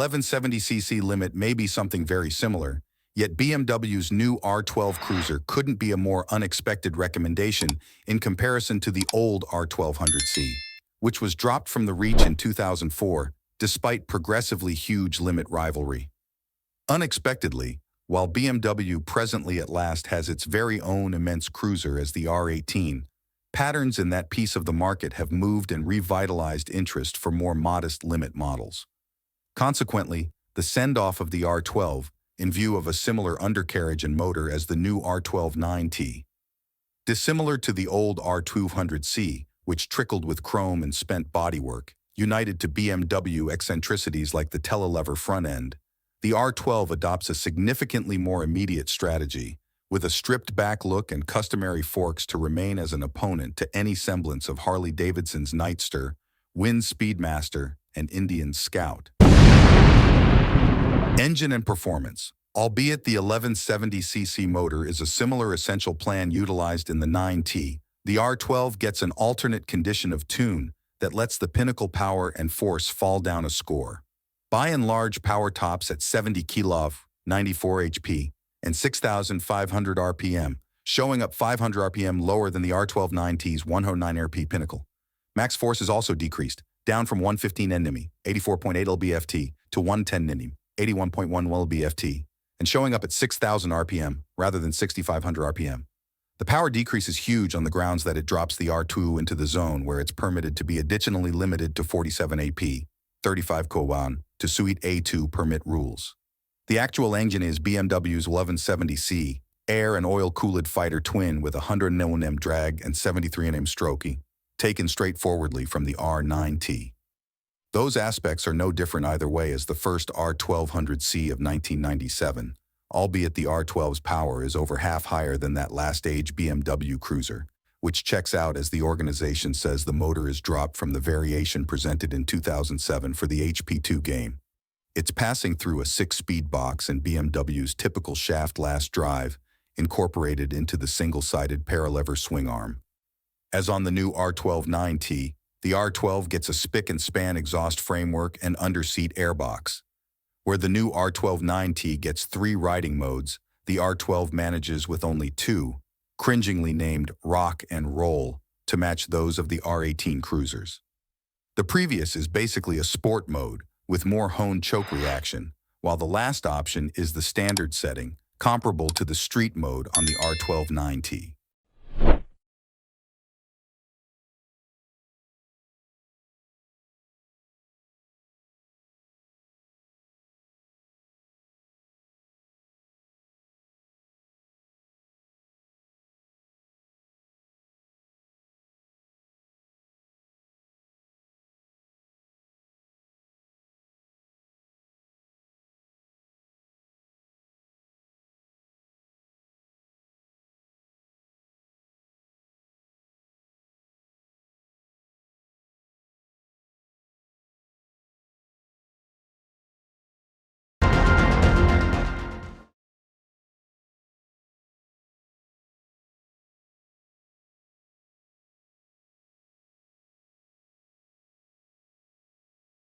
1170cc limit may be something very similar, yet BMW's new R12 Cruiser couldn't be a more unexpected recommendation in comparison to the old R1200C, which was dropped from the reach in 2004 despite progressively huge limit rivalry. Unexpectedly, while BMW presently at last has its very own immense cruiser as the R18, patterns in that piece of the market have moved and revitalized interest for more modest limit models. Consequently, the send-off of the R12, in view of a similar undercarriage and motor as the new R12 9T. Dissimilar to the old R200C, which trickled with chrome and spent bodywork, united to BMW eccentricities like the telelever front end, the R12 adopts a significantly more immediate strategy, with a stripped-back look and customary forks to remain as an opponent to any semblance of Harley-Davidson's Nightster, Wynn's Speedmaster, and Indian's Scout. Engine and performance. Albeit the 1170cc motor is a similar essential plan utilized in the 9T, the R12 gets an alternate condition of tune that lets the pinnacle power and force fall down a score. By and large, power tops at 70 kW, 94 HP, and 6,500 RPM, showing up 500 RPM lower than the R12 9T's 109 RP pinnacle. Max force is also decreased, down from 115 Nm, 84.8 lb-ft, to 110 Nm, 81.1 lb-ft, and showing up at 6,000 RPM rather than 6,500 RPM. The power decrease is huge on the grounds that it drops the R2 into the zone where it's permitted to be additionally limited to 47 AP, 35 kW, to suit A2 permit rules. The actual engine is BMW's 1170C, air and oil-cooled fighter twin with 100 Nm drag and 73 Nm stroke, taken straightforwardly from the R9T. Those aspects are no different either way as the first R1200C of 1997, albeit the R12's power is over half higher than that last-age BMW Cruiser, which checks out as the organization says the motor is dropped from the variation presented in 2007 for the HP2 game. It's passing through a 6-speed box and BMW's typical shaft-last drive, incorporated into the single-sided paralever swing arm. As on the new R12 9T, the R12 gets a spick-and-span exhaust framework and under-seat airbox. Where the new R12 9T gets 3 riding modes, the R12 manages with only 2, cringingly named Rock and Roll, to match those of the R18 Cruisers. The previous is basically a sport mode, with more honed choke reaction, while the last option is the standard setting, comparable to the street mode on the R12 9T.